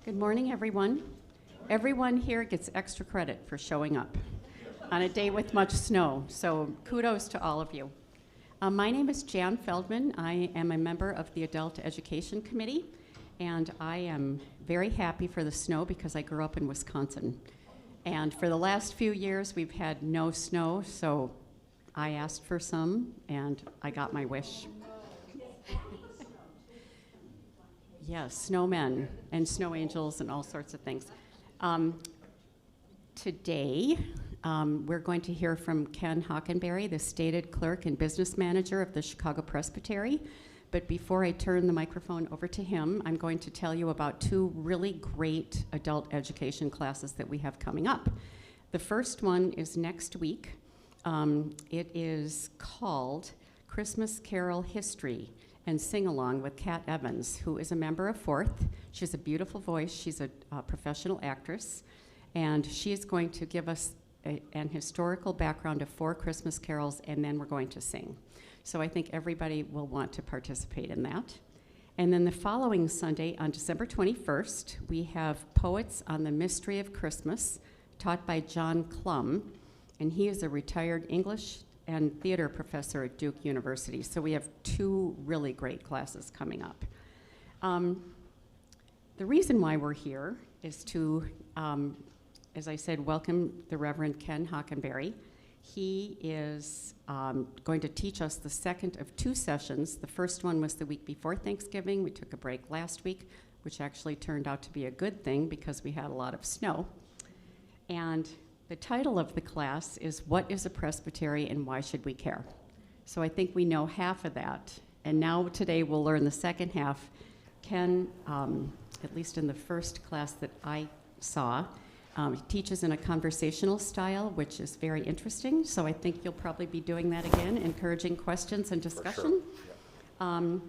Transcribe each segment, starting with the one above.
Good morning, everyone. Everyone here gets extra credit for showing up on a day with much snow, so kudos to all of you. My name is Jan Feldman. I am a member of the Adult Education Committee, and I am very happy for the snow because I grew up in Wisconsin. And for the last few years, we've had no snow, so I asked for some, and I got my wish. Yes, snowmen and snow angels and all sorts of things. Today, we're going to hear from Ken Hockenberry, the stated clerk and business manager of the Chicago Presbytery. But before I turn the microphone over to him, I'm going to tell you about two really great adult education classes that we have coming up. The first one is next week. It is called Christmas Carol History and Sing-Along with Kat Evans, who is a member of Fourth. She has a beautiful voice. She's a professional actress, and she is going to give us an historical background of 4 Christmas carols, and then we're going to sing. So I think everybody will want to participate in that. And then the following Sunday, on December 21st, we have Poets on the Mystery of Christmas, taught by John Klum, and he is a retired English and theater professor at Duke University. So we have 2 really great classes coming up. The reason why we're here is to, as I said, welcome the Reverend Ken Hockenberry. He is going to teach us the second of 2 sessions. The first one was the week before Thanksgiving. We took a break last week, which actually turned out to be a good thing because we had a lot of snow. And the title of the class is What is a Presbytery and Why Should We Care? So I think we know half of that. And now today we'll learn the second half. Ken, at least in the first class that I saw, he teaches in a conversational style, which is very interesting. So I think you'll probably be doing that again, encouraging questions and discussion. For sure.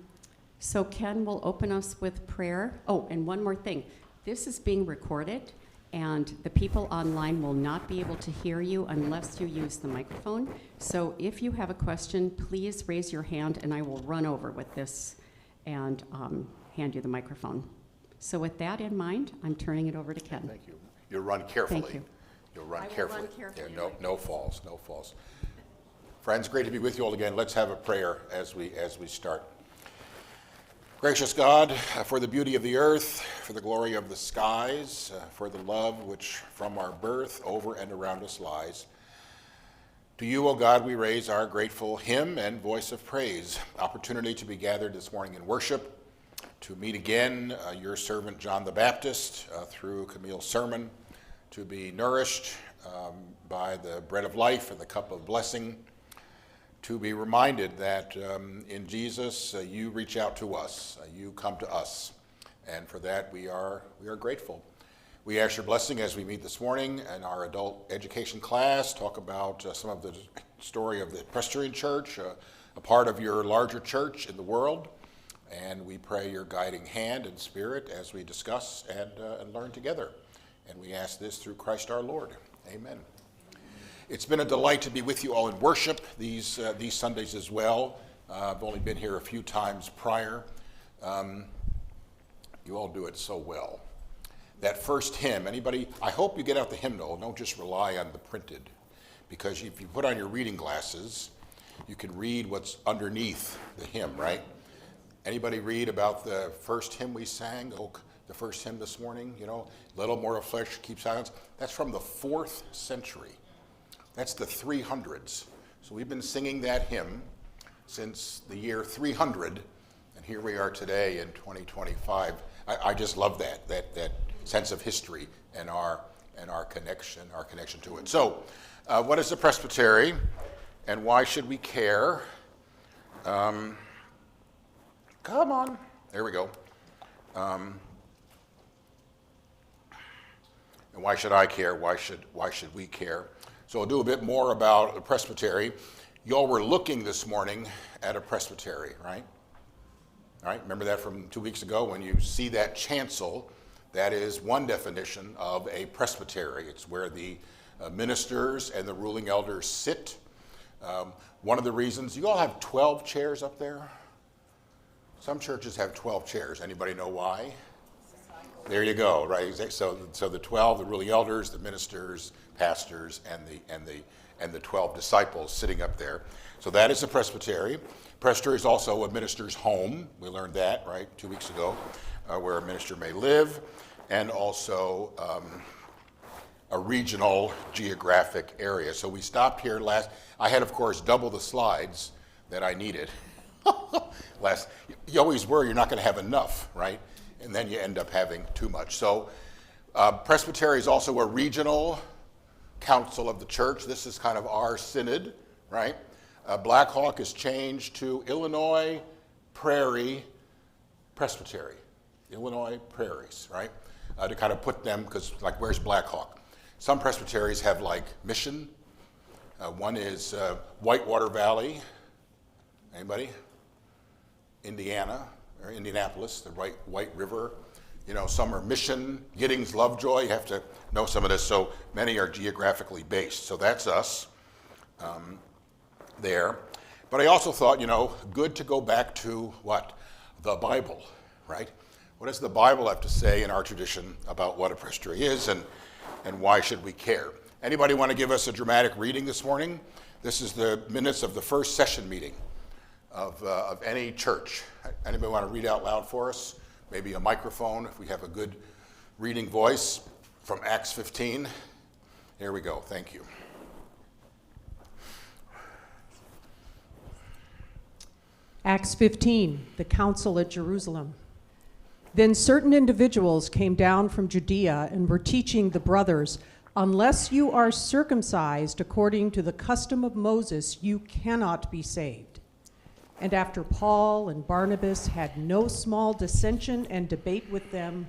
So Ken will open us with prayer. Oh, and one more thing. This is being recorded, and the people online will not be able to hear you unless you use the microphone. So if you have a question, please raise your hand, and I will run over with this and hand you the microphone. So with that in mind, I'm turning it over to Ken. Thank you. You'll run carefully. Thank you. You'll run I will carefully. run carefully. Yeah, no falls, no falls. Friends, great to be with you all again. Let's have a prayer as we start. Gracious God, for the beauty of the earth, for the glory of the skies, for the love which from our birth over and around us lies, to you, O God, we raise our grateful hymn and voice of praise. Opportunity to be gathered this morning in worship, to meet again your servant John the Baptist through Camille's sermon, to be nourished by the bread of life and the cup of blessing, to be reminded that in Jesus you reach out to us, you come to us, and for that we are grateful. We ask your blessing as we meet this morning in our adult education class, talk about some of the story of the Presbyterian Church, a part of your larger church in the world, and we pray your guiding hand and spirit as we discuss and learn together. And we ask this through Christ our Lord. Amen. It's been a delight to be with you all in worship these Sundays as well. I've only been here a few times prior. You all do it so well. That first hymn, anybody, I hope you get out the hymnal. Don't just rely on the printed, because if you put on your reading glasses, you can read what's underneath the hymn, right? Anybody read about the first hymn we sang? Oh, the first hymn this morning, you know, little more of flesh, keep silence. That's from the 4th century. That's the 300s. So we've been singing that hymn since the year 300, and here we are today in 2025. I just love that sense of history and our connection to it. So, what is a presbytery, and why should we care? Come on, there we go. And why should I care? Why should we care? So I'll do a bit more about a presbytery. Y'all were looking this morning at a presbytery, right? All right, remember that from 2 weeks ago when you see that chancel? That is one definition of a presbytery. It's where the ministers and the ruling elders sit. One of the reasons, you all have 12 chairs up there? Some churches have 12 chairs. Anybody know why? There you go, right? So the 12, the ruling elders, the ministers, pastors, and the 12 disciples sitting up there. So that is the presbytery. Presbytery is also a minister's home. We learned that, right, 2 weeks ago, where a minister may live, and also a regional geographic area. So we stopped here last. I had, of course, double the slides that I needed. You always worry you're not going to have enough, right? And then you end up having too much. So Presbytery is also a regional council of the church. This is kind of our synod, right? Black Hawk is changed to Illinois Prairie Presbytery. Illinois Prairies, right? To kind of put them, because like, where's Black Hawk? Some presbyteries have like mission. One is Whitewater Valley. Anybody? Indiana or Indianapolis, the White River. You know, some are Mission, Giddings, Lovejoy. You have to know some of this. So many are geographically based. So that's us there. But I also thought, you know, good to go back to what? The Bible, right? What does the Bible have to say in our tradition about what a presbytery is and why should we care? Anybody want to give us a dramatic reading this morning? This is the minutes of the first session meeting of any church. Anybody want to read out loud for us? Maybe a microphone if we have a good reading voice from Acts 15. Here we go. Thank you. Acts 15, the council at Jerusalem. Then certain individuals came down from Judea and were teaching the brothers, unless you are circumcised according to the custom of Moses, you cannot be saved. And after Paul and Barnabas had no small dissension and debate with them,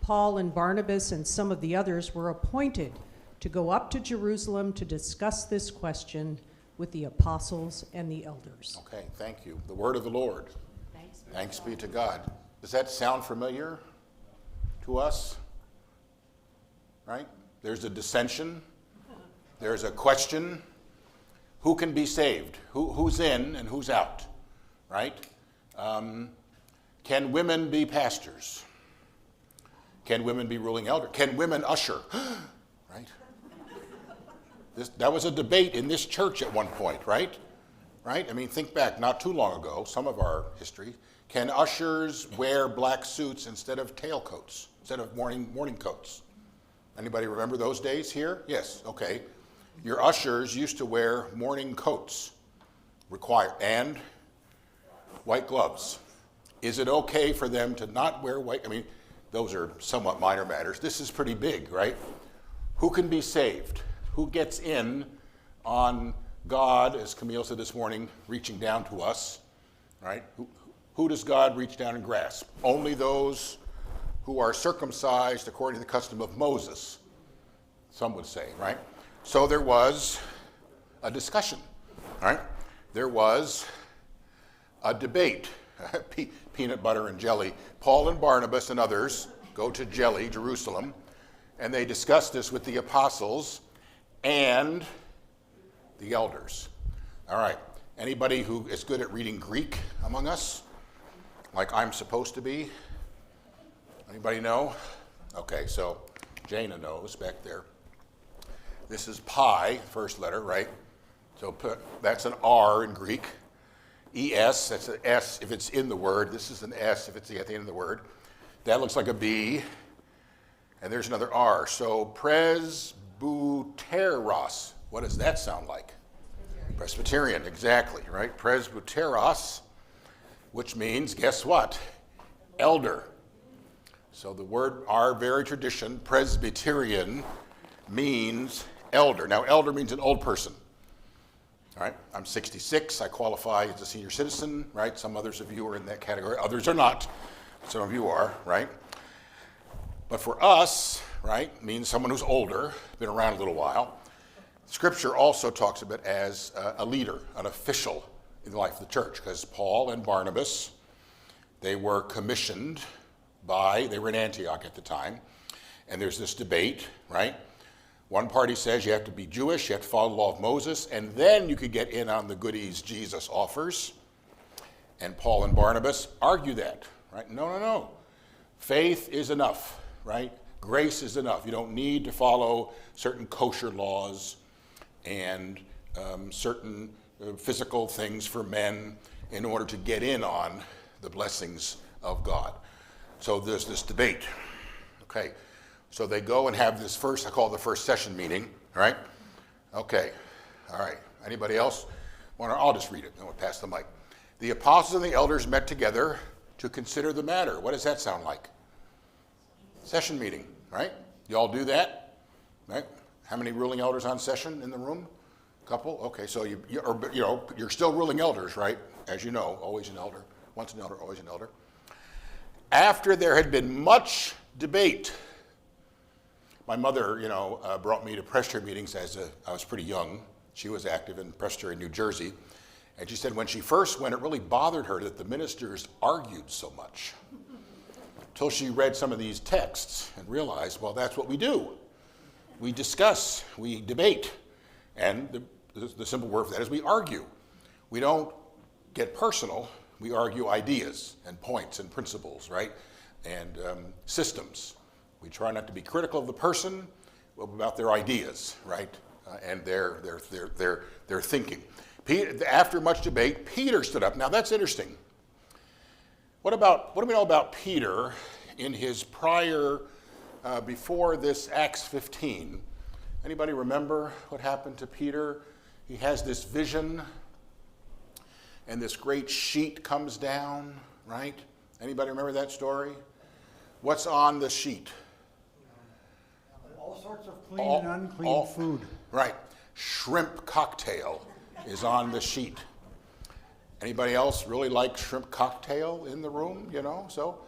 Paul and Barnabas and some of the others were appointed to go up to Jerusalem to discuss this question with the apostles and the elders. Okay, thank you. The word of the Lord. Thanks be to God. Does that sound familiar to us? Right? There's a dissension. There's a question. Who can be saved? Who's in and who's out? Right? Can women be pastors? Can women be ruling elder? Can women usher? Right? That was a debate in this church at one point, right? Right? I mean, think back not too long ago, some of our history. Can ushers wear black suits instead of tailcoats, instead of morning coats? Anybody remember those days here? Yes, okay. Your ushers used to wear morning coats, and white gloves. Is it okay for them to not wear white? I mean, those are somewhat minor matters. This is pretty big, right? Who can be saved? Who gets in on God, as Camille said this morning, reaching down to us, right? Who does God reach down and grasp? Only those who are circumcised according to the custom of Moses, some would say, right? So there was a discussion, right? There was a debate, peanut butter and jelly. Paul and Barnabas and others go to Jerusalem, and they discuss this with the apostles and the elders. All right, anybody who is good at reading Greek among us? Like I'm supposed to be? Anybody know? Okay, so Jana knows back there. This is pi, first letter, right? So that's an R in Greek. ES, that's an S if it's in the word. This is an S if it's at the end of the word. That looks like a B. And there's another R. So presbyteros. What does that sound like? Presbyterian, exactly, right? Presbyteros, which means, guess what? Elder. So the word, our very tradition, Presbyterian, means elder. Now, elder means an old person. All right, I'm 66. I qualify as a senior citizen, right? Some others of you are in that category. Others are not. Some of you are, right? But for us, right, means someone who's older, been around a little while. Scripture also talks of it as a leader, an official in the life of the church, because Paul and Barnabas, they were commissioned they were in Antioch at the time, and there's this debate, right? One party says you have to be Jewish, you have to follow the law of Moses, and then you could get in on the goodies Jesus offers. And Paul and Barnabas argue that, right? No. Faith is enough. right? Grace is enough. You don't need to follow certain kosher laws and certain physical things for men in order to get in on the blessings of God. So there's this debate. Okay, so they go and have this first, I call it the first session meeting, right? Okay, all right. Anybody else? I'll just read it, and we'll pass the mic. The apostles and the elders met together to consider the matter. What does that sound like? Session meeting, right? You all do that, right? How many ruling elders on session in the room? A couple? Okay, so you're still ruling elders, right? As you know, always an elder. Once an elder, always an elder. After there had been much debate, my mother, brought me to Presbytery meetings I was pretty young. She was active in Presbytery in New Jersey. And she said when she first went, it really bothered her that the ministers argued so much. Till she read some of these texts and realized, well, that's what we do. We discuss, we debate. And the simple word for that is we argue. We don't get personal. We argue ideas and points and principles, right? And systems. We try not to be critical of the person, but about their ideas, right? And their thinking. After much debate, Peter stood up. Now that's interesting. What do we know about Peter in his prior, before this Acts 15? Anybody remember what happened to Peter? He has this vision, and this great sheet comes down, right? Anybody remember that story? What's on the sheet? All sorts of clean and unclean food. Right. Shrimp cocktail is on the sheet. Anybody else really like shrimp cocktail in the room, So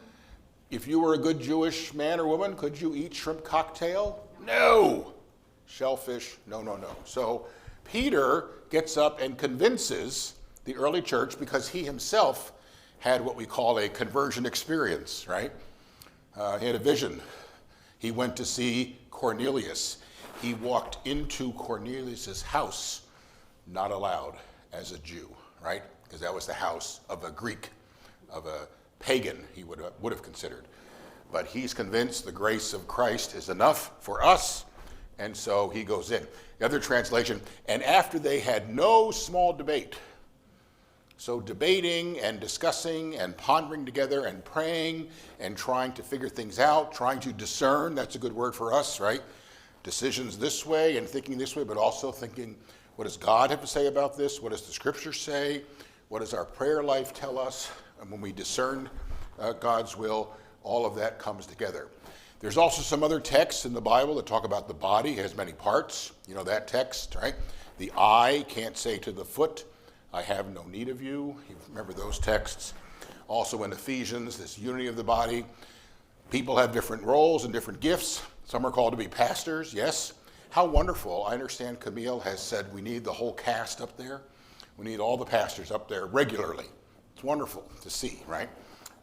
if you were a good Jewish man or woman, could you eat shrimp cocktail? No. Shellfish, no. So Peter gets up and convinces the early church because he himself had what we call a conversion experience, right? He had a vision. He went to see Cornelius. He walked into Cornelius's house, not allowed as a Jew, right? Because that was the house of a Greek, of a pagan, he would have considered. But he's convinced the grace of Christ is enough for us, and so he goes in. The other translation, and after they had no small debate, so debating and discussing and pondering together and praying and trying to figure things out, trying to discern, that's a good word for us, right? Decisions this way and thinking this way, but also thinking, what does God have to say about this? What does the scripture say? What does our prayer life tell us? And when we discern God's will, all of that comes together. There's also some other texts in the Bible that talk about the body. It has many parts. You know that text, right? The eye can't say to the foot, I have no need of you. You remember those texts. Also in Ephesians, this unity of the body. People have different roles and different gifts. Some are called to be pastors, yes. How wonderful. I understand Camille has said we need the whole cast up there. We need all the pastors up there regularly. It's wonderful to see, right?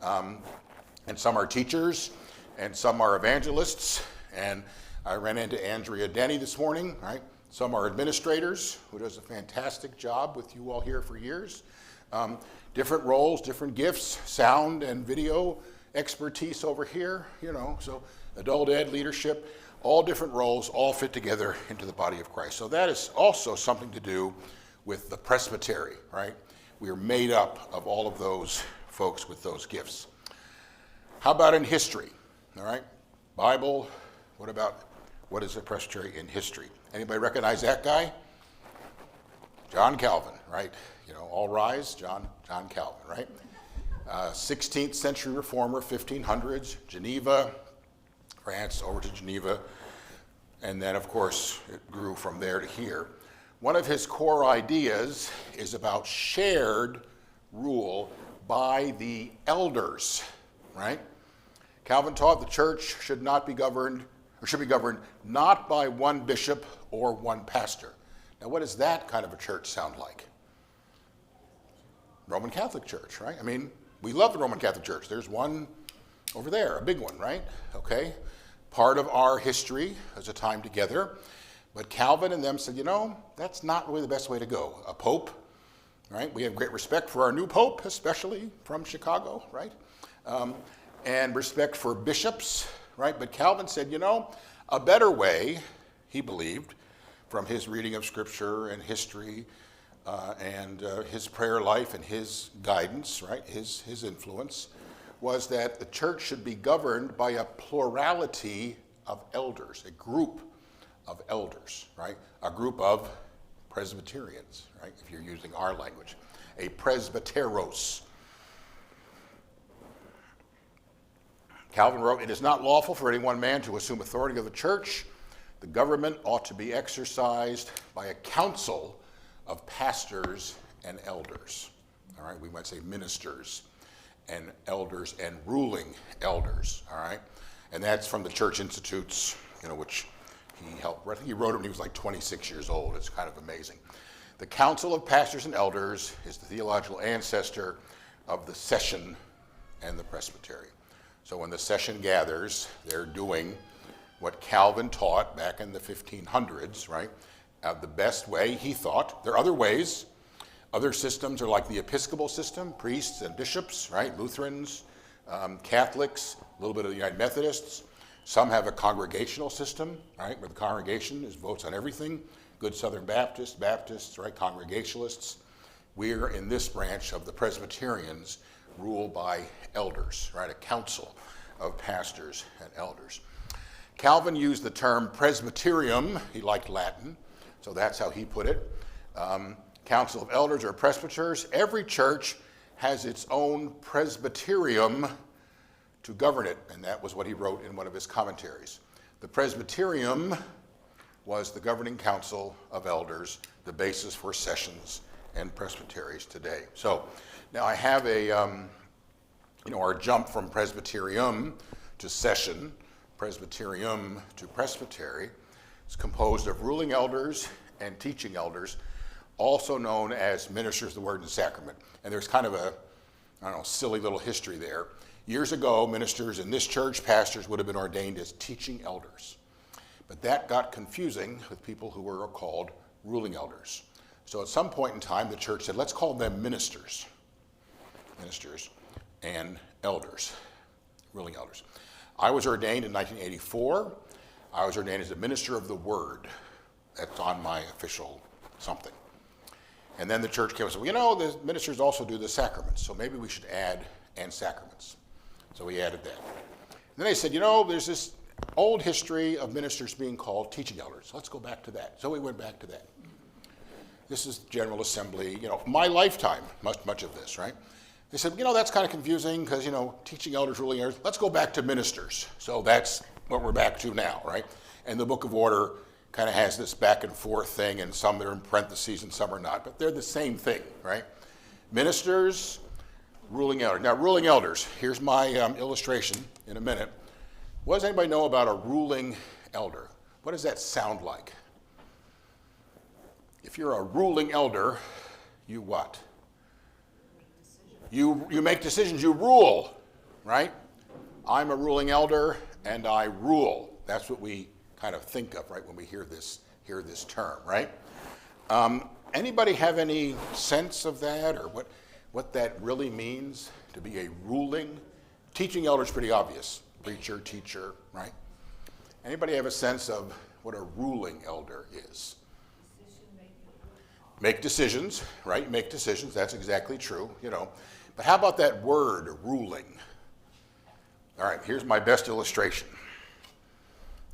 And some are teachers, and some are evangelists. And I ran into Andrea Denny this morning, right? Some are administrators, who does a fantastic job with you all here for years. Different roles, different gifts, sound and video expertise over here, so adult ed, leadership, all different roles, all fit together into the body of Christ. So that is also something to do with the Presbytery, right? We are made up of all of those folks with those gifts. How about in history, all right? Bible, what is a Presbytery in history? Anybody recognize that guy? John Calvin, right? All rise, John Calvin, right? 16th century reformer, 1500s, Geneva, France, over to Geneva, and then, of course, it grew from there to here. One of his core ideas is about shared rule by the elders, right? Calvin taught the church should be governed not by one bishop or one pastor. Now, what does that kind of a church sound like? Roman Catholic Church, right? I mean, we love the Roman Catholic Church. There's one over there, a big one, right? Okay. Part of our history as a time together. But Calvin and them said, that's not really the best way to go. A pope, right? We have great respect for our new pope, especially from Chicago, right? And respect for bishops. right? But Calvin said, a better way, he believed, from his reading of Scripture and history and his prayer life and his guidance, right, his influence, was that the church should be governed by a plurality of elders, a group of elders, right? A group of Presbyterians, right, if you're using our language, a presbyteros. Calvin wrote, "It is not lawful for any one man to assume authority of the church. The government ought to be exercised by a council of pastors and elders." All right, we might say ministers and elders and ruling elders, all right? And that's from the Church Institutes, which he helped. I think he wrote it when he was like 26 years old. It's kind of amazing. The Council of Pastors and Elders is the theological ancestor of the session and the presbytery. So when the session gathers, they're doing what Calvin taught back in the 1500s, right? The best way, he thought. There are other ways. Other systems are like the Episcopal system, priests and bishops, right? Lutherans, Catholics, a little bit of the United Methodists. Some have a congregational system, right, where the congregation votes on everything. Good Southern Baptists, right, Congregationalists. We're in this branch of the Presbyterians, ruled by elders, right, a council of pastors and elders. Calvin used the term presbyterium. He liked Latin, so that's how he put it. Council of elders or presbyters. Every church has its own presbyterium to govern it, and that was what he wrote in one of his commentaries. The presbyterium was the governing council of elders, the basis for sessions and presbyteries today. So now I have our jump from presbyterium to session, presbyterium to presbytery. It's composed of ruling elders and teaching elders, also known as ministers of the word and sacrament. And there's kind of a, silly little history there. Years ago, ministers in this church, pastors, would have been ordained as teaching elders. But that got confusing with people who were called ruling elders. So at some point in time, the church said, let's call them ministers and elders, ruling elders. I was ordained in 1984. I was ordained as a minister of the word. That's on my official something. And then the church came and said, the ministers also do the sacraments, so maybe we should add and sacraments. So we added that. And then they said, there's this old history of ministers being called teaching elders. Let's go back to that. So we went back to that. This is General Assembly, my lifetime, much of this, right? They said, that's kind of confusing because, teaching elders, ruling elders. Let's go back to ministers. So that's what we're back to now, right? And the Book of Order kind of has this back and forth thing, and some are in parentheses and some are not, but they're the same thing, right? Ministers, ruling elders. Now, ruling elders, here's my illustration in a minute. What does anybody know about a ruling elder? What does that sound like? If you're a ruling elder, you what? You make decisions, you rule, right? I'm a ruling elder and I rule. That's what we kind of think of, right, when we hear this term, right? Anybody have any sense of that, or what that really means to be a ruling? Teaching elder is pretty obvious. Preacher, teacher, right? Anybody have a sense of what a ruling elder is? Make decisions, right? Make decisions, that's exactly true, But how about that word, ruling? All right, here's my best illustration.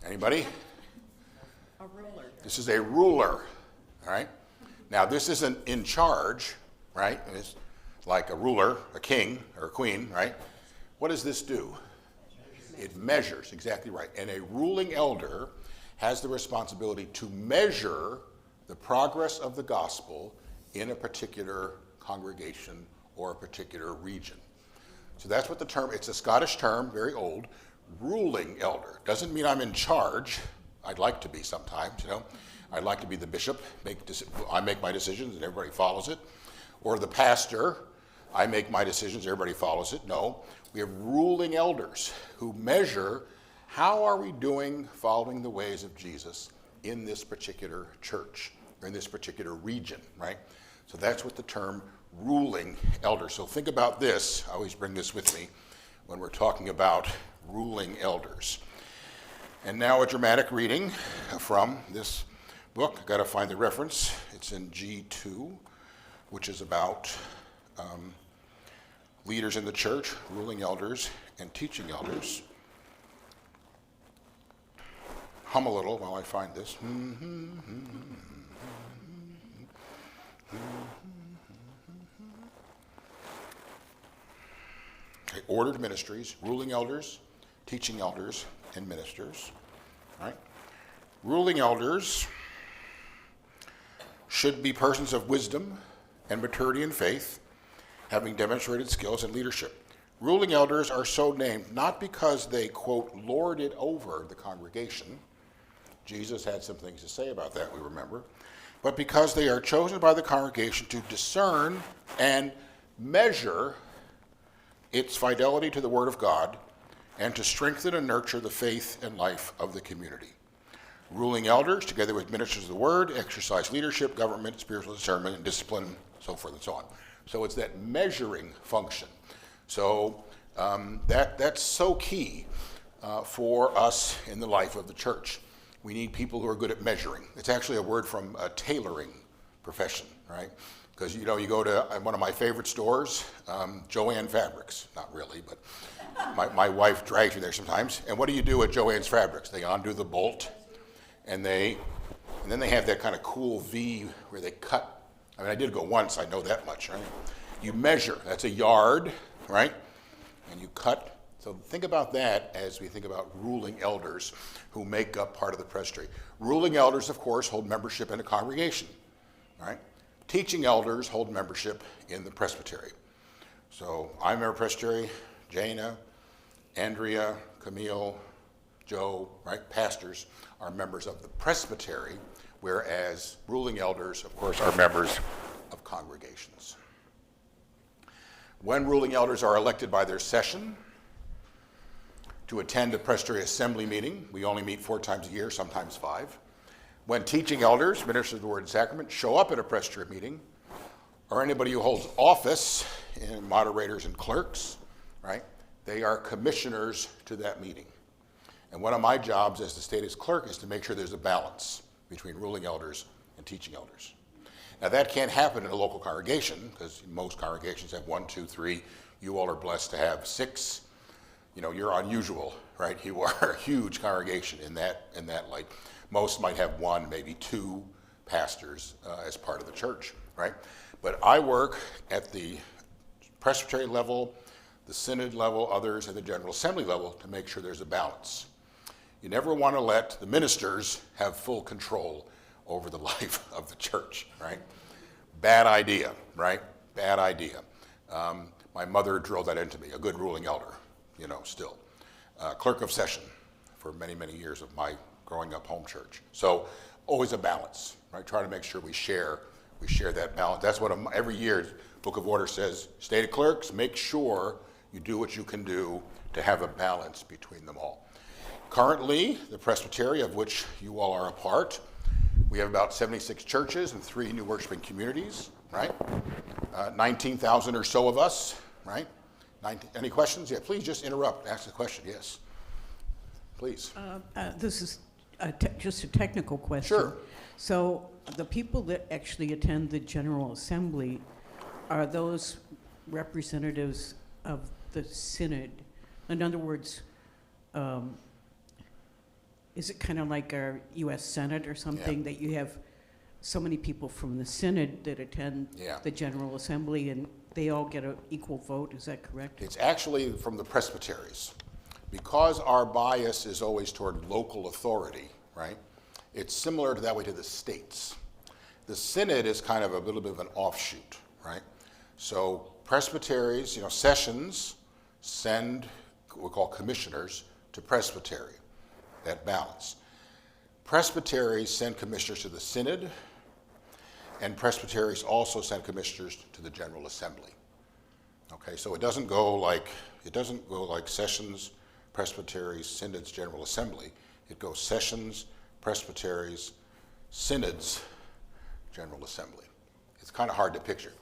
Anybody? A ruler. This is a ruler, all right? Now, this isn't in charge, right? It's like a ruler, a king, or a queen, right? What does this do? It measures, exactly right. And a ruling elder has the responsibility to measure the progress of the gospel in a particular congregation or a particular region. So that's what the term, it's a Scottish term, very old, ruling elder. Doesn't mean I'm in charge. I'd like to be sometimes, I'd like to be the bishop. I make my decisions and everybody follows it. Or the pastor, I make my decisions, everybody follows it. No, we have ruling elders who measure how are we doing following the ways of Jesus in this particular church or in this particular region, right? So that's what the term ruling elder. So think about this. I always bring this with me when we're talking about ruling elders. And now a dramatic reading from this book. I've got to find the reference. It's in G2, which is about leaders in the church, ruling elders, and teaching elders. Hum a little while I find this. Okay, ordered ministries, ruling elders, teaching elders, and ministers. All right? Ruling elders should be persons of wisdom and maturity in faith, having demonstrated skills in leadership. Ruling elders are so named not because they, quote, lord it over the congregation. Jesus had some things to say about that, we remember. But because they are chosen by the congregation to discern and measure its fidelity to the Word of God and to strengthen and nurture the faith and life of the community. Ruling elders, together with ministers of the Word, exercise leadership, government, spiritual discernment, and discipline, so forth and so on. So it's that measuring function. So that's so key for us in the life of the church. We need people who are good at measuring. It's actually a word from a tailoring profession, right? Because, you know, you go to one of my favorite stores, Joann Fabrics. Not really, but my wife drags me there sometimes. And what do you do at Joann's Fabrics? They undo the bolt, and then they have that kind of cool V where they cut. I mean, I did go once, I know that much, right? You measure, that's a yard, right? And you cut. So think about that as we think about ruling elders who make up part of the presbytery. Ruling elders, of course, hold membership in a congregation, right? Teaching elders hold membership in the presbytery. So I'm a member of presbytery, Jana, Andrea, Camille, Joe, right? Pastors are members of the presbytery, whereas ruling elders, of course, are members of congregations. When ruling elders are elected by their session to attend a presbytery assembly meeting, we only meet 4 times a year, sometimes 5. When teaching elders, ministers of the Word and Sacrament, show up at a presbytery meeting, or anybody who holds office in moderators and clerks, right, they are commissioners to that meeting. And one of my jobs as the state's clerk is to make sure there's a balance between ruling elders and teaching elders. Now that can't happen in a local congregation because most congregations have 1, 2, 3. You all are blessed to have 6. You know, you're unusual, right? You are a huge congregation in that light. Most might have 1, maybe 2 pastors as part of the church, right? But I work at the presbytery level, the synod level, others at the General Assembly level to make sure there's a balance. You never want to let the ministers have full control over the life of the church, right? Bad idea, right? Bad idea. My mother drilled that into me, a good ruling elder, you know, still. Clerk of session for many, many years of my growing up home church. So always a balance, right? Try to make sure we share that balance. That's what every year Book of Order says, state clerks, make sure you do what you can do to have a balance between them all. Currently, the Presbytery, of which you all are a part, we have about 76 churches and 3 new worshiping communities, right? 19,000 or so of us, right? Any questions? Yeah, please just interrupt. Ask the question, yes. Please. This is just a technical question. Sure. So the people that actually attend the General Assembly, are those representatives of the Synod? In other words, is it kind of like our U.S. Senate or something that you have so many people from the Synod that attend the General Assembly and they all get an equal vote? Is that correct? It's actually from the presbyteries. Because our bias is always toward local authority, right? It's similar to that way to the states. The Synod is kind of a little bit of an offshoot, right? So presbyteries, sessions send what we call commissioners to presbytery, that balance. Presbyteries send commissioners to the Synod, and presbyteries also send commissioners to the General Assembly. Okay, so it doesn't go like sessions, presbyteries, synods, General Assembly. It goes sessions, presbyteries, synods, General Assembly. It's kind of hard to picture.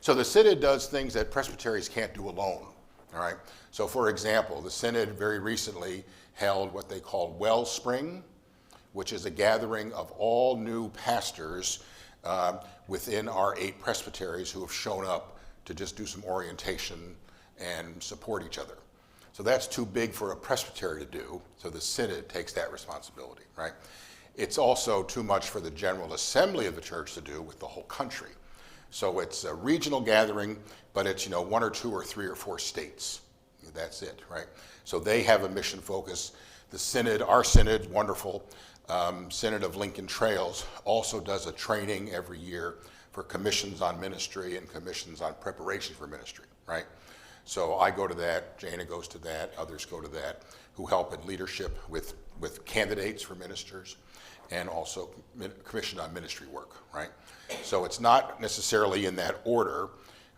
So the synod does things that presbyteries can't do alone, all right? So for example, the synod very recently held what they called Wellspring, which is a gathering of all new pastors within our 8 presbyteries who have shown up to just do some orientation and support each other. So that's too big for a presbytery to do, so the synod takes that responsibility, right? It's also too much for the General Assembly of the church to do with the whole country. So it's a regional gathering, but it's 1 or 2 or 3 or 4 states. That's it, right? So they have a mission focus. The synod, our synod, wonderful, Synod of Lincoln Trails, also does a training every year for commissions on ministry and commissions on preparation for ministry, right? So I go to that, Jana goes to that, others go to that, who help in leadership with candidates for ministers, and also commissioned on ministry work, right? So it's not necessarily in that order.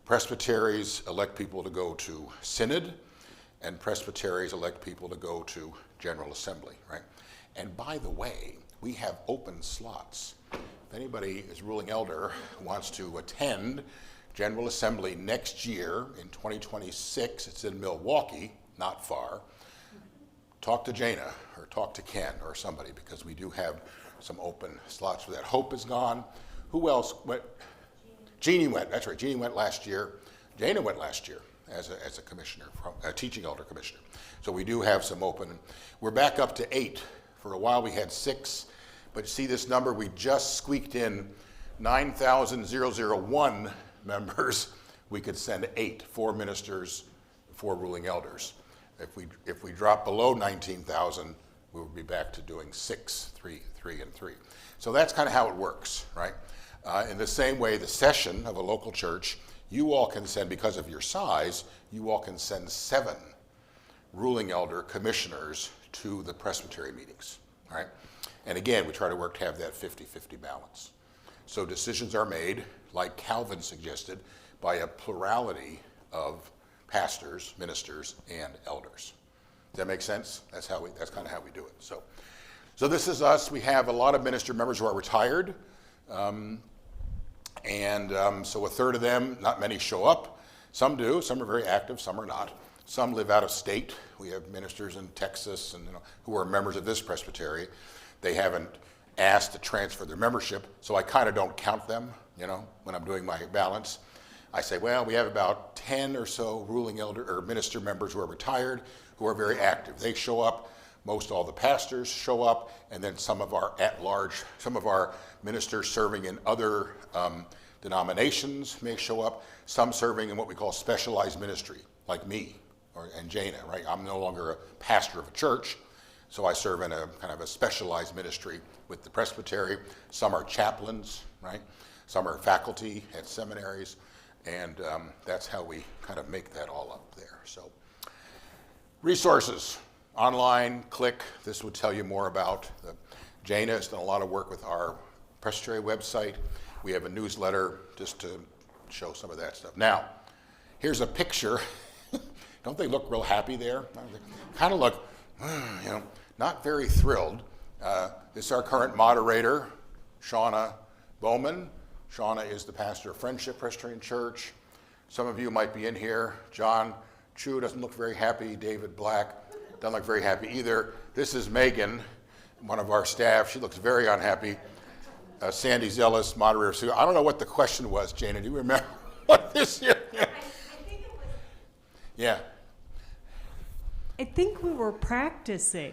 Presbyteries elect people to go to synod, and presbyteries elect people to go to General Assembly, right? And by the way, we have open slots. If anybody is ruling elder who wants to attend General Assembly next year in 2026, it's in Milwaukee, not far, talk to Jana or talk to Ken or somebody, because we do have some open slots for that. Hope is gone. Who else went? Jeannie went, that's right, Jeannie went last year. Jana went last year as a commissioner, a teaching elder commissioner. So we do have some open. We're back up to 8. For a while we had 6, but see this number, we just squeaked in 9,001 members. We could send 8, 4 ministers, 4 ruling elders. If we drop below 19,000, we would be back to doing 6, 3, 3, and 3. So that's kind of how it works, right? In the same way, the session of a local church, you all can send, because of your size, you all can send 7 ruling elder commissioners to the presbytery meetings, right? And again, we try to work to have that 50-50 balance. So decisions are made, like Calvin suggested, by a plurality of pastors, ministers, and elders. Does that make sense? That's kind of how we do it. So this is us. We have a lot of minister members who are retired, so a third of them, not many show up. Some do. Some are very active. Some are not. Some live out of state. We have ministers in Texas and who are members of this presbytery. They haven't asked to transfer their membership, so I kind of don't count them, when I'm doing my balance. I say, well, we have about 10 or so ruling elder or minister members who are retired, who are very active. They show up. Most all the pastors show up, and then some of our some of our ministers serving in other denominations may show up. Some serving in what we call specialized ministry, like me and Jana, right? I'm no longer a pastor of a church, so I serve in a kind of a specialized ministry with the presbytery. Some are chaplains, right? Some are faculty at seminaries, and that's how we kind of make that all up there. So resources, online, click. This would tell you more about. Jana has done a lot of work with our presbytery website. We have a newsletter just to show some of that stuff. Now, here's a picture. Don't they look real happy there? Kind of look, not very thrilled. This is our current moderator, Shauna Bowman. Shauna is the pastor of Friendship Presbyterian Church. Some of you might be in here. John Chu doesn't look very happy. David Black doesn't look very happy either. This is Megan, one of our staff. She looks very unhappy. Sandy Zealous, moderator. So I don't know what the question was, Jana. Do you remember what this is? I think it was. Yeah. I think we were practicing.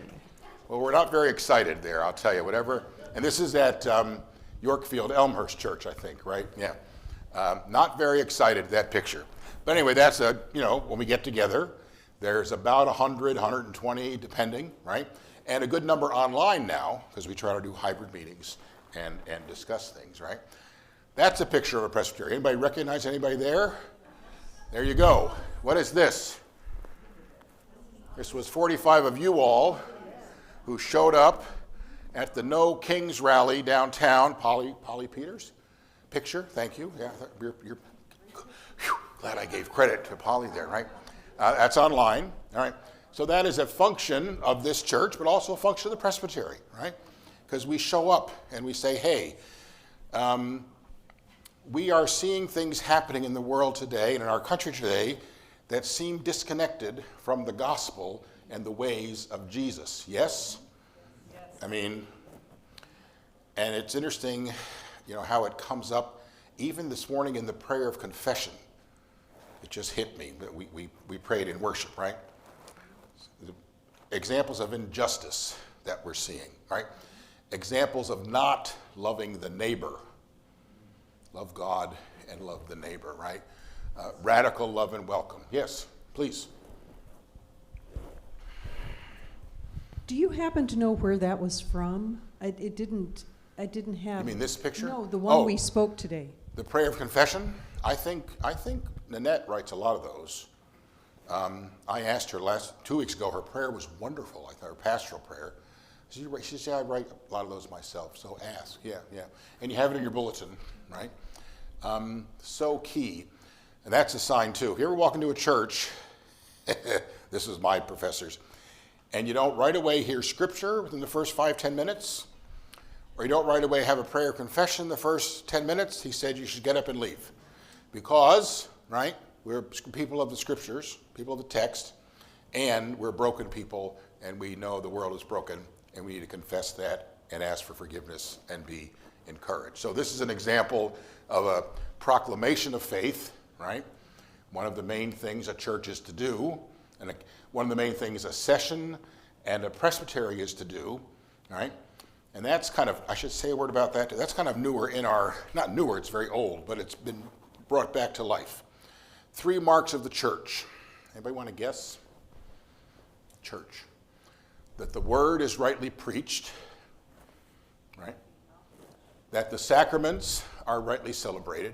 Well, we're not very excited there, I'll tell you, whatever. And this is at Yorkfield Elmhurst Church, I think, right? Yeah. Not very excited, that picture. But anyway, that's when we get together, there's about 100, 120, depending, right? And a good number online now, because we try to do hybrid meetings and discuss things, right? That's a picture of a presbytery. Anybody recognize anybody there? There you go. What is this? This was 45 of you all who showed up at the No Kings rally downtown. Polly Peters? Picture, thank you. Yeah, you're glad I gave credit to Polly there, right? That's online, all right? So that is a function of this church, but also a function of the presbytery, right? Because we show up and we say, hey, we are seeing things happening in the world today and in our country today that seem disconnected from the gospel and the ways of Jesus. Yes? I mean, and it's interesting, how it comes up even this morning in the prayer of confession. It just hit me. We prayed in worship, right? Examples of injustice that we're seeing, right? Examples of not loving the neighbor. Love God and love the neighbor, right? Radical love and welcome. Yes, please. Do you happen to know where that was from? I didn't have. You mean this picture? No, the one we spoke today. The prayer of confession? I think Nanette writes a lot of those. I asked her 2 weeks ago, her prayer was wonderful. I thought her pastoral prayer. She said, I write a lot of those myself, so ask. Yeah. And you have it in your bulletin, right? So key. And that's a sign, too. If you ever walk into a church, this is my professors, and you don't right away hear scripture within the first 5-10 minutes, or you don't right away have a prayer of confession the first 10 minutes, he said you should get up and leave. Because, right, we're people of the scriptures, people of the text, and we're broken people, and we know the world is broken, and we need to confess that and ask for forgiveness and be encouraged. So this is an example of a proclamation of faith, right? One of the main things a church is to do, and one of the main things a session and a presbytery is to do, right? And that's kind of, I should say a word about that, that's kind of newer in our, not newer, it's very old, but it's been brought back to life. 3 marks of the church. Anybody want to guess? Church. That the word is rightly preached, right? That the sacraments are rightly celebrated,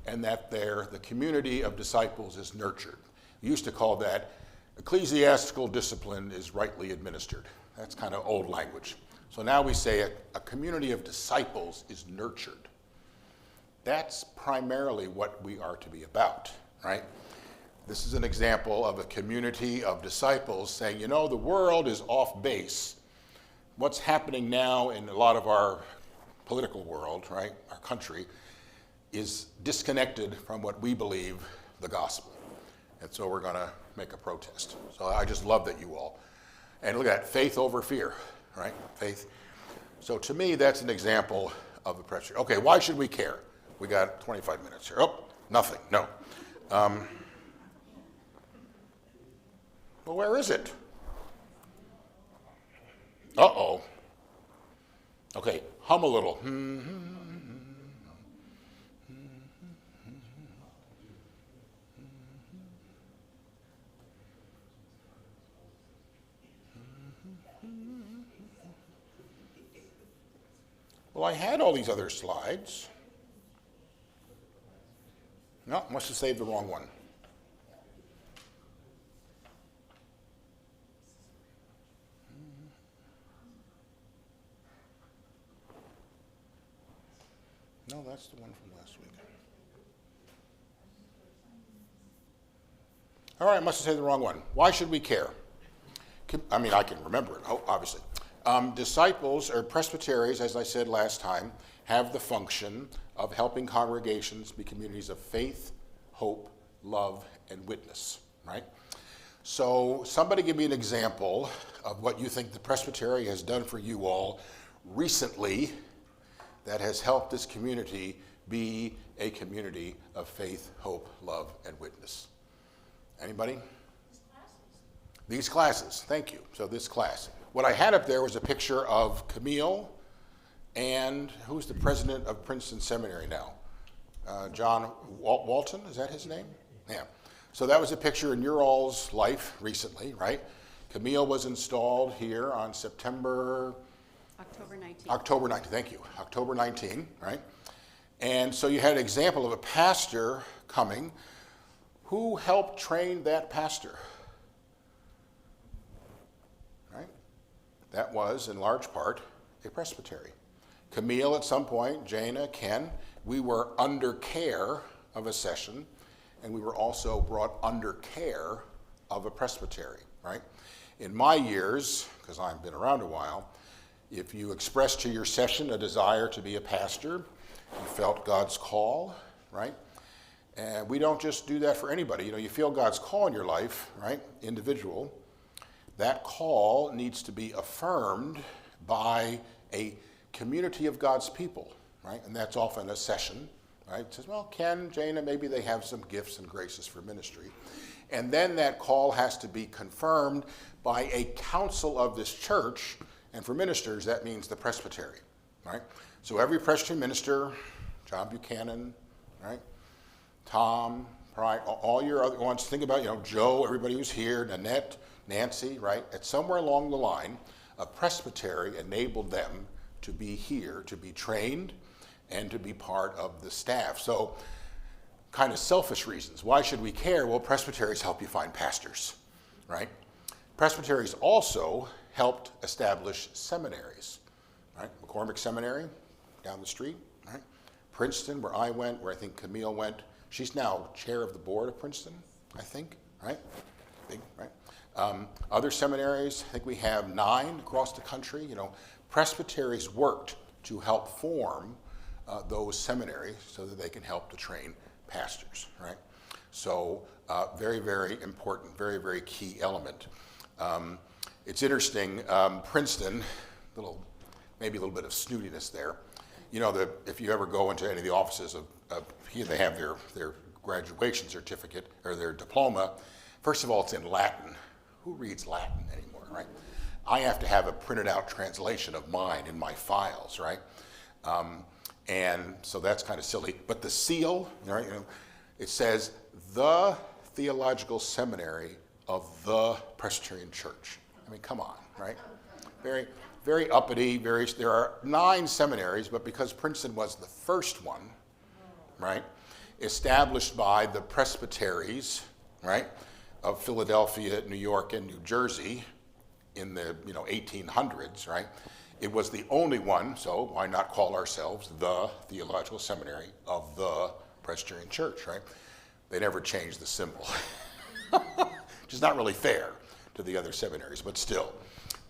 and that the community of disciples is nurtured. We used to call that ecclesiastical discipline is rightly administered. That's kind of old language. So now we say a community of disciples is nurtured. That's primarily what we are to be about, right? This is an example of a community of disciples saying, the world is off base. What's happening now in a lot of our political world, right, our country, is disconnected from what we believe the gospel. And so we're going to make a protest. So I just love that you all. And look at that, faith over fear, right? Faith. So to me, that's an example of the pressure. Okay, why should we care? We got 25 minutes here. Oh, nothing, no. Well, where is it? Uh-oh. Okay, hum a little. Well, I had all these other slides. No, must have saved the wrong one. No, that's the one from last week. All right, must have saved the wrong one. Why should we care? I mean, I can remember it, obviously. Disciples or presbyteries, as I said last time, have the function of helping congregations be communities of faith, hope, love, and witness, right? So somebody give me an example of what you think the presbytery has done for you all recently that has helped this community be a community of faith, hope, love, and witness. Anybody? These classes, thank you. So this class. What I had up there was a picture of Camille and who's the president of Princeton Seminary now? John Walton, is that his name? Yeah. So that was a picture in your all's life recently, right? Camille was installed here on October 19th. October 19th, thank you. October 19th, right? And so you had an example of a pastor coming. Who helped train that pastor? Right? That was, in large part, a presbytery. Camille at some point, Jana, Ken, we were under care of a session, and we were also brought under care of a presbytery, right? In my years, because I've been around a while, if you expressed to your session a desire to be a pastor, you felt God's call, right? And we don't just do that for anybody. You feel God's call in your life, right? Individual, that call needs to be affirmed by a community of God's people, right? And that's often a session, right? It says, well, Ken, Jana, maybe they have some gifts and graces for ministry. And then that call has to be confirmed by a council of this church, and for ministers, that means the presbytery, right? So every Presbyterian minister, John Buchanan, right? Tom, right? All your other ones, think about, Joe, everybody who's here, Nanette, Nancy, right? At somewhere along the line, a presbytery enabled them to be here, to be trained, and to be part of the staff. So, kind of selfish reasons. Why should we care? Well, presbyteries help you find pastors, right? Presbyteries also helped establish seminaries, right? McCormick Seminary down the street, right? Princeton, where I went, where I think Camille went. She's now chair of the board of Princeton, I think, right? Other seminaries, I think we have 9 across the country. Presbyteries worked to help form those seminaries so that they can help to train pastors, right? So very, very important, very, very key element. It's interesting, Princeton, maybe a little bit of snootiness there. If you ever go into any of the offices of here, they have their graduation certificate or their diploma. First of all, it's in Latin. Who reads Latin anymore, right? I have to have a printed out translation of mine in my files, right? And so that's kind of silly. But the seal, right? It says the Theological Seminary of the Presbyterian Church. I mean, come on, right? Very, very uppity. There are 9 seminaries, but because Princeton was the first one, right, established by the presbyteries, right, of Philadelphia, New York, and New Jersey in the 1800s, right? It was the only one, so why not call ourselves the Theological Seminary of the Presbyterian Church, right? They never changed the symbol, which is not really fair to the other seminaries, but still,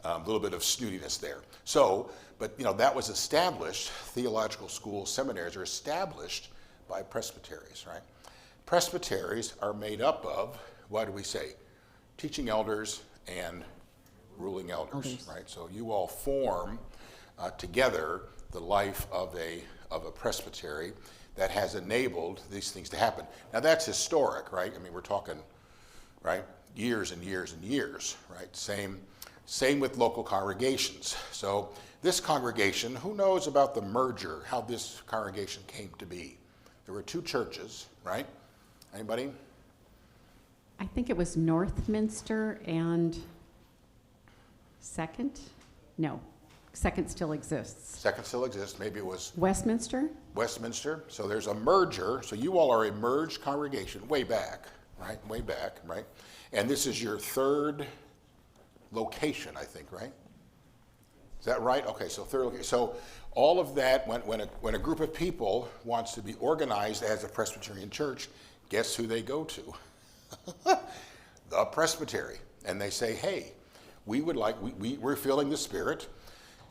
a little bit of snootiness there. So, but that was established, theological schools, seminaries are established by presbyteries, right? Presbyteries are made up of, what do we say? Teaching elders and ruling elders, right? So you all form together the life of a presbytery that has enabled these things to happen. Now that's historic, right? I mean, we're talking, right, years and years and years, right? Same with local congregations. So this congregation, who knows about the merger, how this congregation came to be? There were 2 churches, right? Anybody? I think it was Northminster and Second? No, Second still exists. Second still exists. Maybe it was Westminster? Westminster. So there's a merger. So you all are a merged congregation way back, right? Way back, right? And this is your 3rd location, I think, right? Is that right? Okay, so 3rd location. So all of that, when a group of people wants to be organized as a Presbyterian church, guess who they go to? The presbytery. And they say, hey, we would like, we're feeling the Spirit.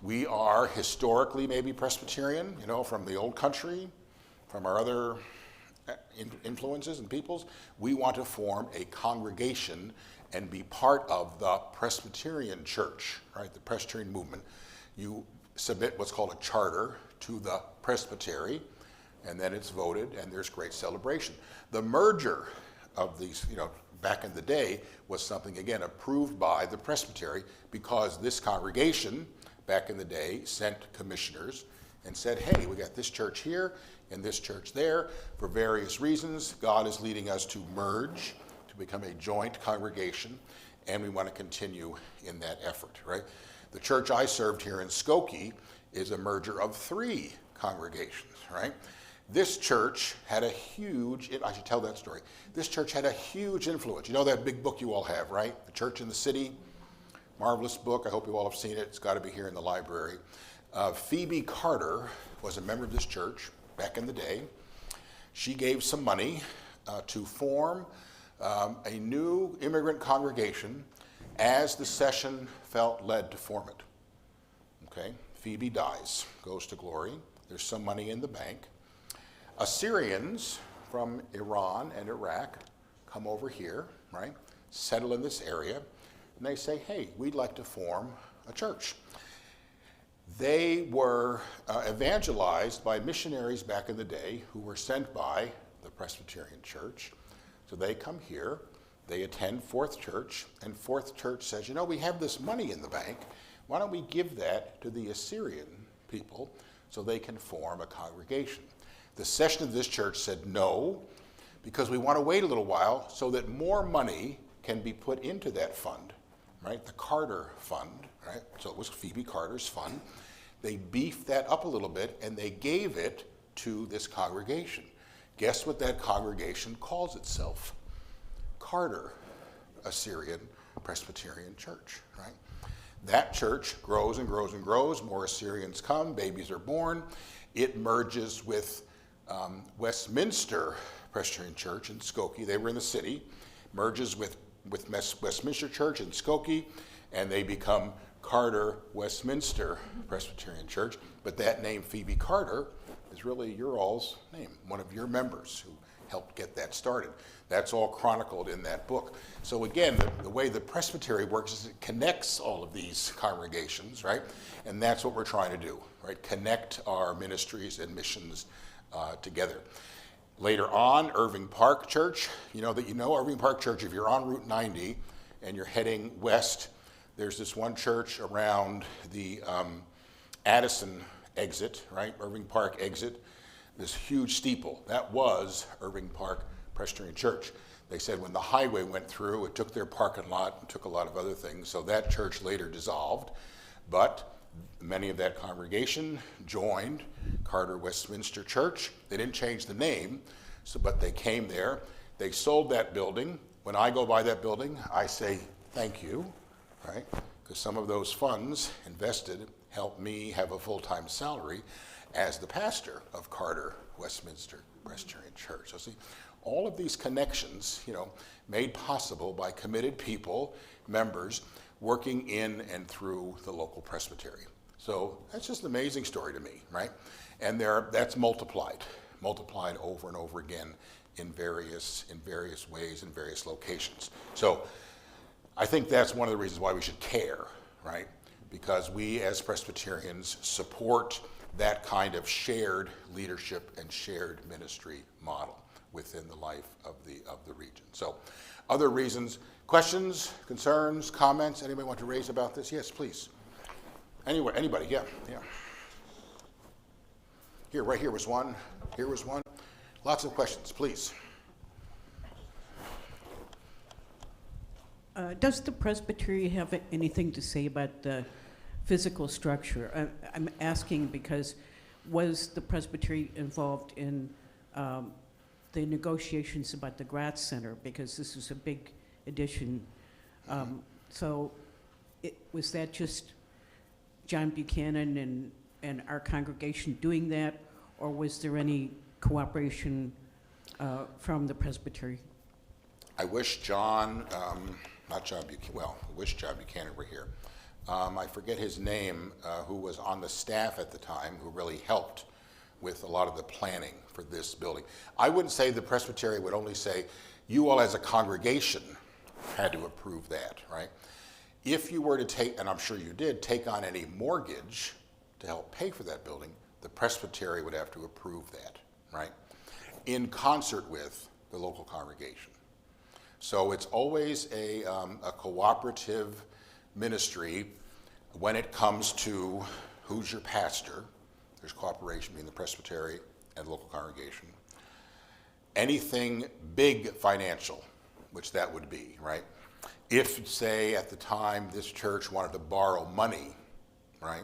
We are historically maybe Presbyterian, from the old country, from our other influences and peoples. We want to form a congregation and be part of the Presbyterian church, right? The Presbyterian movement. You submit what's called a charter to the presbytery, and then it's voted, and there's great celebration. The merger of these, back in the day was something, again, approved by the presbytery because this congregation, back in the day, sent commissioners and said, hey, we got this church here and this church there. For various reasons, God is leading us to merge, to become a joint congregation, and we want to continue in that effort, right? The church I served here in Skokie is a merger of 3 congregations, right? This church had a huge, I should tell that story. This church had a huge influence. You know that big book you all have, right? The Church in the City, marvelous book. I hope you all have seen it. It's got to be here in the library. Phoebe Carter was a member of this church back in the day. She gave some money to form a new immigrant congregation as the session felt led to form it. Okay, Phoebe dies, goes to glory. There's some money in the bank. Assyrians from Iran and Iraq come over here, right? Settle in this area. and they say, hey, we'd like to form a church. They were evangelized by missionaries back in the day who were sent by the Presbyterian Church. So they come here, they attend Fourth Church, and Fourth Church says, you know, we have this money in the bank. Why don't we give that to the Assyrian people so they can form a congregation? The session of this church said no, because we want to wait a little while so that more money can be put into that fund, right? The Carter Fund, right? So it was Phoebe Carter's fund. They beefed that up a little bit and they gave it to this congregation. Guess what that congregation calls itself? Carter Assyrian Presbyterian Church, right? That church grows and grows and grows. More Assyrians come, babies are born. It merges with Westminster Presbyterian Church in Skokie. They were in the city. Merges with Westminster Church in Skokie, and they become Carter Westminster Presbyterian Church. But that name, Phoebe Carter, is really your all's name, one of your members who helped get that started. That's all chronicled in that book. So again, the way the Presbytery works is it connects all of these congregations, right? And that's what we're trying to do, right? Connect our ministries and missions together. Later on, Irving Park Church, Irving Park Church, if you're on Route 90 and you're heading west, there's this one church around the Addison exit, right? Irving Park exit, this huge steeple. That was Irving Park Presbyterian Church. They said when the highway went through, it took their parking lot and took a lot of other things, so that church later dissolved. But many of that congregation joined Carter Westminster Church. They didn't change the name, but they came there. They sold that building. When I go by that building, I say thank you, right? Because some of those funds invested helped me have a full-time salary as the pastor of Carter Westminster Presbyterian Church. So see, all of these connections, made possible by committed people, members, working in and through the local presbytery. So that's just an amazing story to me, right? And that's multiplied over and over again in various ways, in various locations. So I think that's one of the reasons why we should care, right? Because we as Presbyterians support that kind of shared leadership and shared ministry model within the life of the region. So other reasons, questions, concerns, comments, anybody want to raise about this? Yes, please. Anybody, yeah. Here, right here was one. Here was one. Lots of questions, please. Does the Presbytery have anything to say about the physical structure? I'm asking because was the Presbytery involved in the negotiations about the Gratz Center? Because this was a big addition. So was that just John Buchanan and our congregation doing that, or was there any cooperation from the Presbytery? I wish John Buchanan were here. I forget his name, who was on the staff at the time, who really helped with a lot of the planning for this building. I wouldn't say the Presbytery would only say, you all as a congregation had to approve that, right? If you were to take, and I'm sure you did, take on any mortgage to help pay for that building, the Presbytery would have to approve that, right? In concert with the local congregation. So it's always a cooperative ministry when it comes to who's your pastor. There's cooperation between the Presbytery and the local congregation. Anything big financial, which that would be, right? If, say, at the time this church wanted to borrow money, right?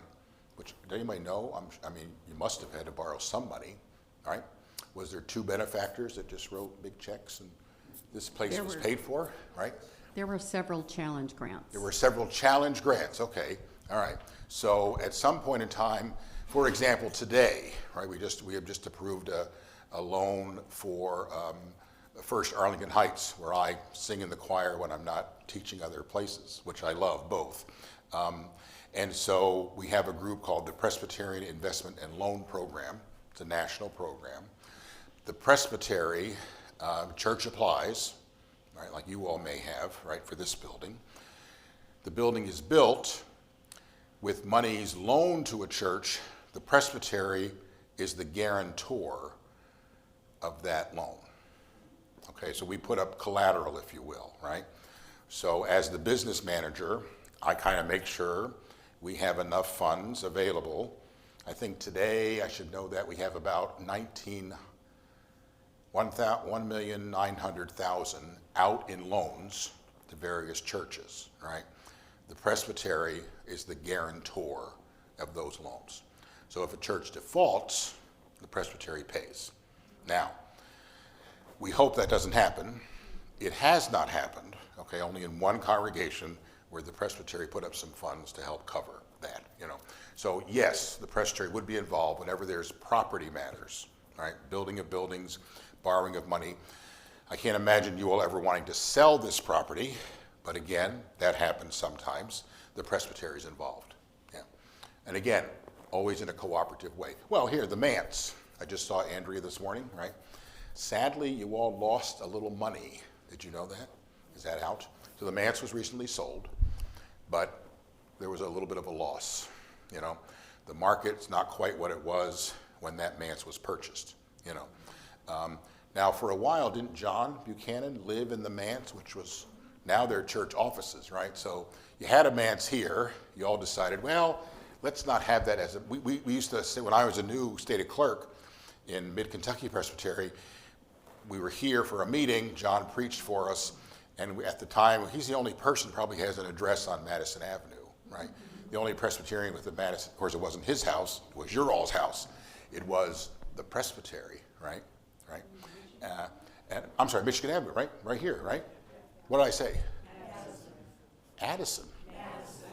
Which, does anybody know? You must have had to borrow some money, right? Was there two benefactors that just wrote big checks and this place was paid for, right? There were several challenge grants. There were several challenge grants, okay, all right. So at some point in time, for example, today, right, we have just approved a loan for First Arlington Heights, where I sing in the choir when I'm not teaching other places, which I love both. And so we have a group called the Presbyterian Investment and Loan Program. It's a national program. The Presbytery church applies, right, like you all may have, right, for this building. the building is built with monies loaned to a church, the presbytery is the guarantor of that loan. Okay, so we put up collateral, if you will, right? So as the business manager, I kind of make sure we have enough funds available. I think today, I should know that we have about 1,900,000 out in loans to various churches, right? The presbytery is the guarantor of those loans. So if a church defaults, the presbytery pays. Now, we hope that doesn't happen. It has not happened, okay, only in one congregation where the presbytery put up some funds to help cover that, you know. So yes, the presbytery would be involved whenever there's property matters, right? Building of buildings, borrowing of money. I can't imagine you all ever wanting to sell this property, but again, that happens sometimes. The presbytery is involved, yeah. And again, always in a cooperative way. Well, here, the manse. I just saw Andrea this morning, right? Sadly, you all lost a little money. Did you know that? Is that out? So the manse was recently sold, but there was a little bit of a loss, you know. The market's not quite what it was when that manse was purchased, you know. Now, for a while, didn't John Buchanan live in the manse, which was, now they're church offices, right? So you had a manse here. You all decided, well, let's not have that as a, we used to say, when I was a new stated clerk in Mid-Kentucky Presbytery, we were here for a meeting, John preached for us, and at the time, he's the only person who probably has an address on Madison Avenue, right? The only Presbyterian with the Madison, of course it wasn't his house, it was your all's house. It was the presbytery, right? And I'm sorry, Michigan Avenue, right? Right here, right? What did I say? Addison.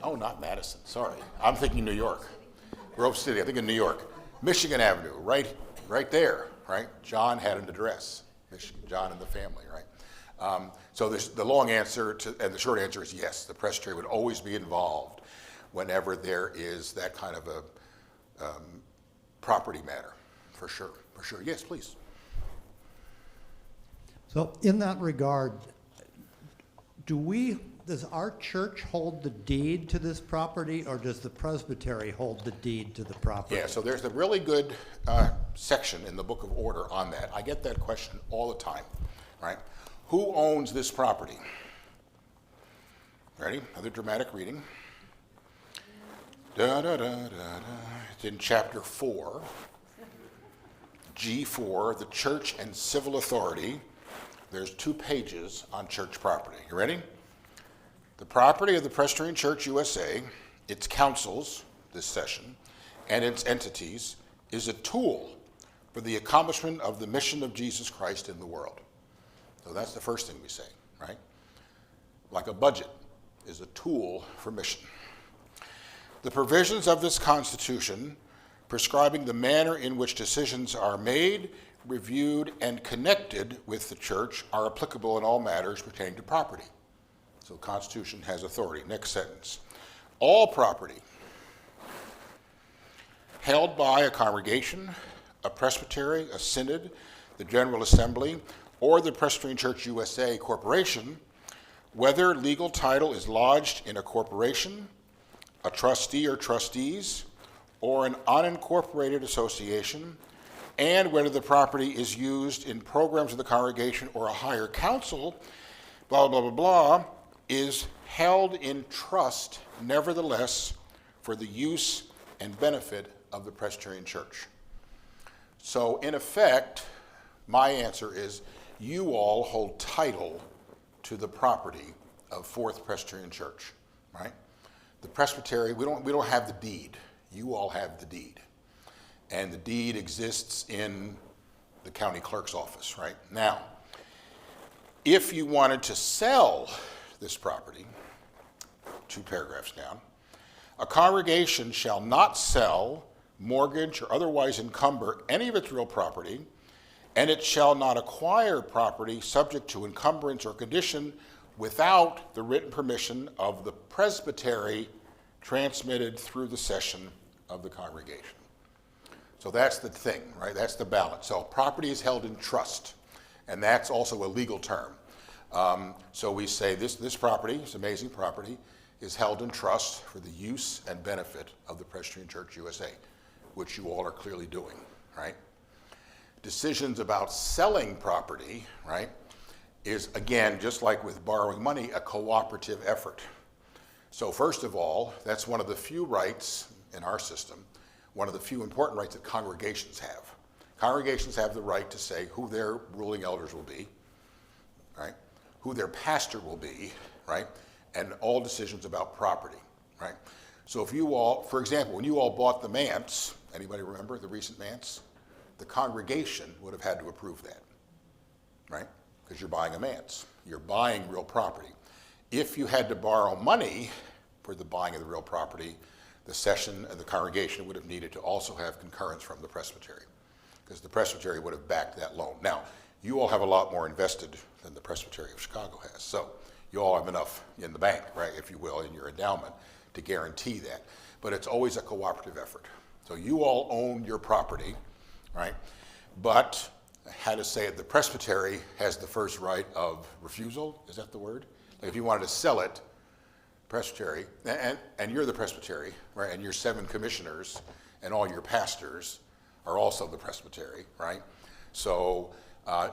Oh, not Madison, sorry. I'm thinking New York. Grove City, I think in New York. Michigan Avenue, right there, right? John had an address, John and the family, right? So the long answer and the short answer is yes, the presbytery would always be involved whenever there is that kind of a property matter, for sure. Yes, please. So in that regard, does our church hold the deed to this property, or does the presbytery hold the deed to the property? Yeah, so there's a really good section in the Book of Order on that. I get that question all the time, right? Who owns this property? Ready? Another dramatic reading. It's in chapter 4, G4, the church and civil authority. There's 2 pages on church property. You ready? The property of the Presbyterian Church USA, its councils, this session, and its entities, is a tool for the accomplishment of the mission of Jesus Christ in the world. So that's the first thing we say, right? Like a budget is a tool for mission. The provisions of this Constitution prescribing the manner in which decisions are made, reviewed, and connected with the church are applicable in all matters pertaining to property. So the Constitution has authority. Next sentence. All property held by a congregation, a presbytery, a synod, the General Assembly, or the Presbyterian Church USA Corporation, whether legal title is lodged in a corporation, a trustee or trustees, or an unincorporated association, and whether the property is used in programs of the congregation or a higher council, blah, blah, blah, blah, is held in trust, nevertheless, for the use and benefit of the Presbyterian Church. So, in effect, my answer is you all hold title to the property of Fourth Presbyterian Church, right? The presbytery, we don't have the deed. You all have the deed. And the deed exists in the county clerk's office, right? Now, if you wanted to sell this property, 2 paragraphs down, a congregation shall not sell, mortgage, or otherwise encumber any of its real property, and it shall not acquire property subject to encumbrance or condition without the written permission of the presbytery transmitted through the session of the congregation. So that's the thing, right? That's the balance. So property is held in trust, and that's also a legal term. So we say this property, this amazing property, is held in trust for the use and benefit of the Presbyterian Church USA, which you all are clearly doing, right? Decisions about selling property, right, is, again, just like with borrowing money, a cooperative effort. So first of all, that's one of the few rights in our system, one of the few important rights that congregations have. Congregations have the right to say who their ruling elders will be, right, who their pastor will be, right, and all decisions about property, right? So if you all, for example, when you all bought the manse, anybody remember the recent manse? The congregation would have had to approve that, right? Because you're buying a manse. You're buying real property. If you had to borrow money for the buying of the real property, the session and the congregation would have needed to also have concurrence from the presbytery, because the presbytery would have backed that loan. Now, you all have a lot more invested than the Presbytery of Chicago has, so you all have enough in the bank, right, if you will, in your endowment to guarantee that. But it's always a cooperative effort. So you all own your property, right? But, how to say it, the presbytery has the first right of refusal, is that the word? Like if you wanted to sell it, presbytery, and you're the presbytery, right, and your 7 commissioners and all your pastors are also the presbytery, right? So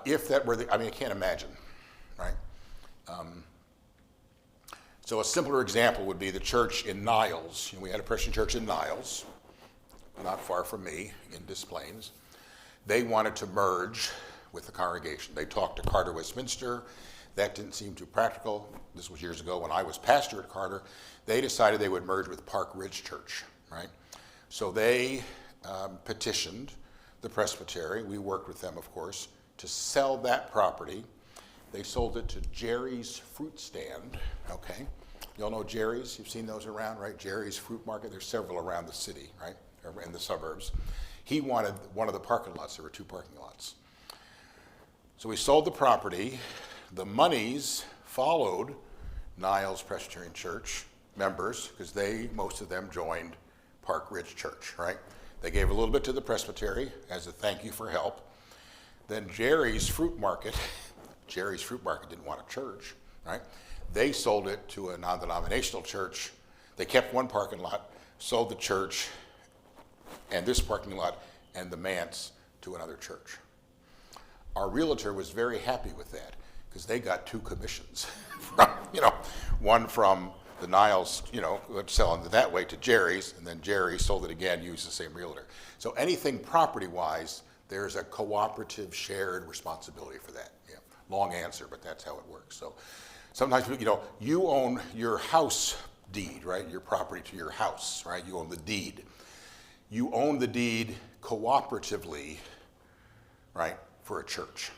if that were the, I mean, I can't imagine, right? So a simpler example would be the church in Niles. We had a Presbyterian church in Niles, not far from me, in Des Plaines. They wanted to merge with the congregation. They talked to Carter Westminster. That didn't seem too practical. This was years ago when I was pastor at Carter. They decided they would merge with Park Ridge Church, right? So they petitioned the presbytery. We worked with them, of course, to sell that property. They sold it to Jerry's Fruit Stand, okay? You all know Jerry's? You've seen those around, right? Jerry's Fruit Market. There's several around the city, right? Or in the suburbs. He wanted one of the parking lots. There were 2 parking lots. So we sold the property. The monies followed Niles Presbyterian Church members, because most of them joined Park Ridge Church, right? They gave a little bit to the presbytery as a thank you for help. Then Jerry's Fruit Market didn't want a church, right? They sold it to a non-denominational church. They kept one parking lot, sold the church and this parking lot and the manse to another church. Our realtor was very happy with that, because they got 2 commissions, from, one from the Niles, selling it that way to Jerry's, and then Jerry sold it again, used the same realtor. So anything property-wise, there's a cooperative shared responsibility for that. Yeah. Long answer, but that's how it works. So sometimes, you own your house deed, right? Your property to your house, right? You own the deed. You own the deed cooperatively, right, for a church,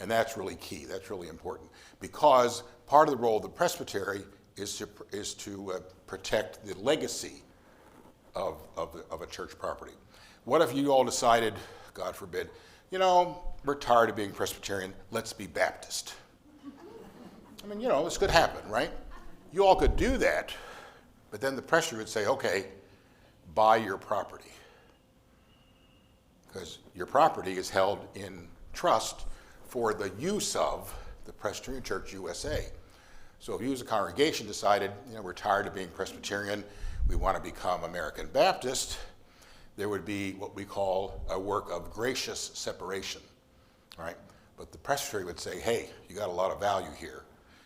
and that's really key. That's really important, because part of the role of the presbytery is to protect the legacy of a church property. What if you all decided, God forbid, we're tired of being Presbyterian, let's be Baptist? I mean, this could happen, right? You all could do that, but then the presbytery would say, okay, buy your property, because your property is held in trust for the use of the Presbyterian Church USA. So if you as a congregation decided, we're tired of being Presbyterian, we want to become American Baptist, there would be what we call a work of gracious separation, right? But the presbytery would say, hey, you got a lot of value here.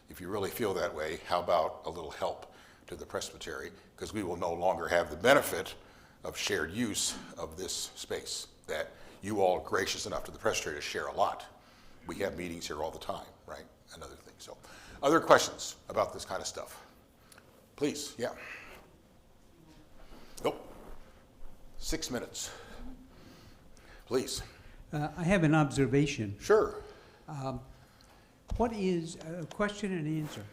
If you really feel that way, how about a little help to the presbytery? Because we will no longer have the benefit of shared use of this space that you all are gracious enough to the presbytery to share a lot. We have meetings here all the time, right? And other things. So, other questions about this kind of stuff? Please, yeah. Nope. 6 minutes. Please. I have an observation. Sure. What is a question and answer?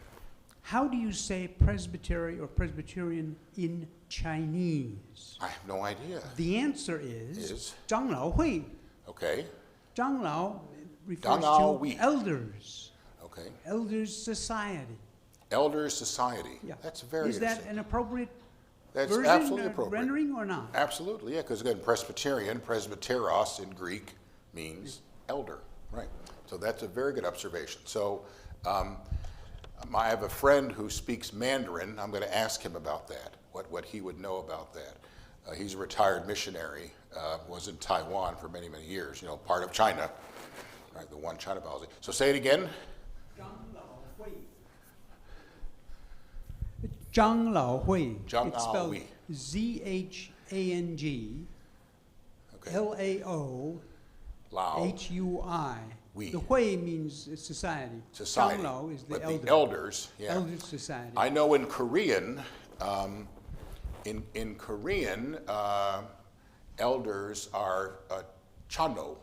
How do you say presbytery or Presbyterian in Chinese? I have no idea. The answer is Is? 长老会. Okay. 长老refers 长老会. to elders. Okay. Elders society. Elders Society. Yeah. That's very Is that interesting. an appropriate That's version, absolutely appropriate. rendering or not? Absolutely, yeah, because again, Presbyterian, presbyteros in Greek means elder, right? So that's a very good observation. So I have a friend who speaks Mandarin. I'm going to ask him about that, what he would know about that. He's a retired missionary, was in Taiwan for many, many years, part of China, right, the one China policy. So say it again. Zhang Lao Hui. Zhang It's Lao spelled Hui. ZHANG Okay. LAO Lao. HUI. Hui. The Hui means society. Society. Zhang Lao is the But elder. the elders, yeah. Elder society. I know in Korean, in Korean, elders are chano.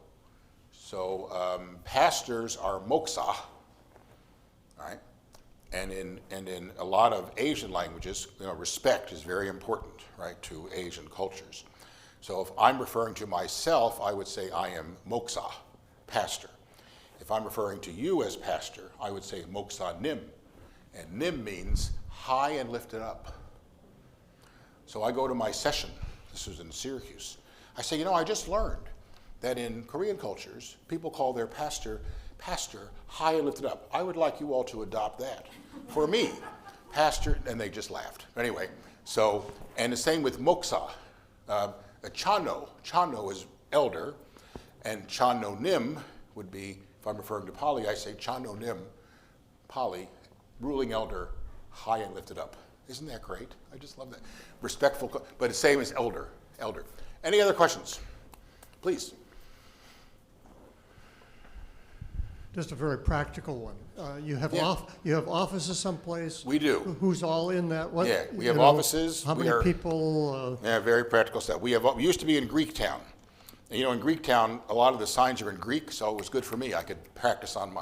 So pastors are moksa, right? And in a lot of Asian languages, respect is very important, right, to Asian cultures. So if I'm referring to myself, I would say I am moksa, pastor. If I'm referring to you as pastor, I would say moksa nim. And nim means high and lifted up. So I go to my session, this was in Syracuse. I say, I just learned that in Korean cultures, people call their pastor high and lifted up. I would like you all to adopt that. For me, pastor, and they just laughed. Anyway, so, and the same with moksa. Chano is elder, and chano nim would be, if I'm referring to Pali, I say chano nim, Pali, ruling elder, high and lifted up. Isn't that great? I just love that. Respectful, but the same as elder. Any other questions? Please. Just a very practical one. You have offices someplace? We do. Who's all in that? What, Yeah, we have offices. How many people? Yeah, very practical stuff. We used to be in Greektown. And, in Greektown, a lot of the signs are in Greek, so it was good for me. I could practice on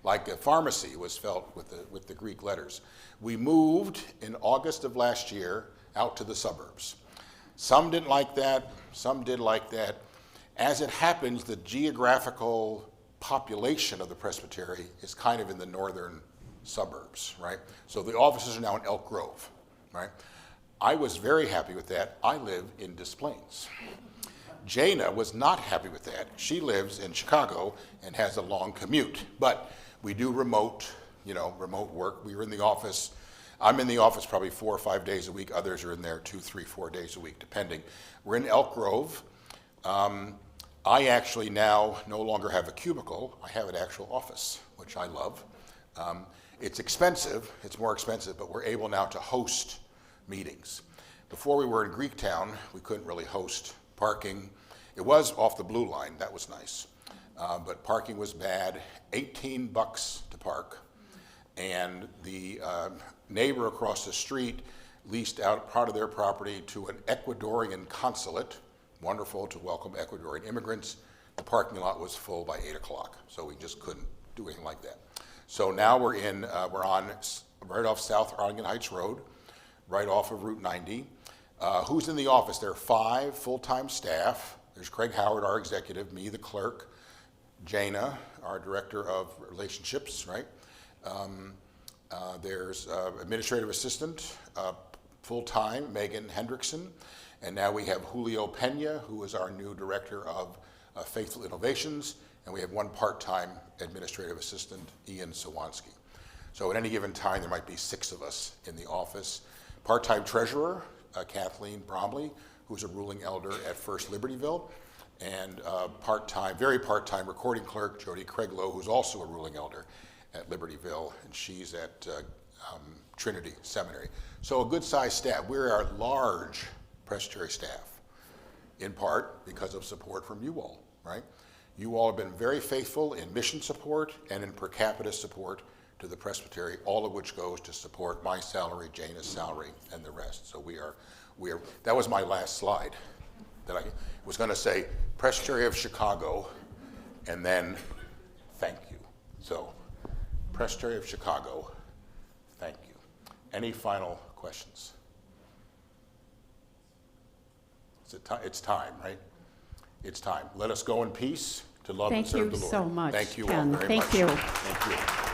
like a pharmacy was spelled with the Greek letters. We moved in August of last year out to the suburbs. Some didn't like that, some did like that. As it happens, the geographical population of the Presbytery is kind of in the northern suburbs, right? So the offices are now in Elk Grove, right? I was very happy with that. I live in Des Plaines. Jana was not happy with that. She lives in Chicago and has a long commute, but we do remote work. We were in the office. I'm in the office probably 4 or 5 days a week. Others are in there 2, 3, 4 days a week, depending. We're in Elk Grove. I actually now no longer have a cubicle. I have an actual office, which I love. It's expensive. It's more expensive, but we're able now to host meetings. Before we were in Greektown, we couldn't really host parking. It was off the Blue Line. That was nice. But parking was bad. $18 to park. And the neighbor across the street leased out part of their property to an Ecuadorian consulate. Wonderful to welcome Ecuadorian immigrants. The parking lot was full by 8 o'clock, so we just couldn't do anything like that. So now we're on right off South Arlington Heights Road, right off of Route 90. Who's in the office? There are 5 full-time staff. There's Craig Howard, our executive, me, the clerk, Jana, our director of relationships, right? There's administrative assistant, full-time, Megan Hendrickson. And now we have Julio Pena, who is our new director of Faithful Innovations, and we have 1 part-time administrative assistant, Ian Sawansky. So at any given time, there might be 6 of us in the office. Part-time treasurer, Kathleen Bromley, who's a ruling elder at First Libertyville, and very part-time recording clerk, Jody Craiglow, who's also a ruling elder at Libertyville, and she's at Trinity Seminary. So a good-sized staff. We're a large Presbytery staff, in part because of support from you all, right? You all have been very faithful in mission support and in per capita support to the Presbytery, all of which goes to support my salary, Jana's salary, and the rest. So we are. That was my last slide. That I was going to say Presbytery of Chicago, and then thank you. So Presbytery of Chicago, thank you. Any final questions? It's time, right? It's time. Let us go in peace to love and serve the Lord. Thank you so much, Thank you Ken. all very much. Thank you. Thank you.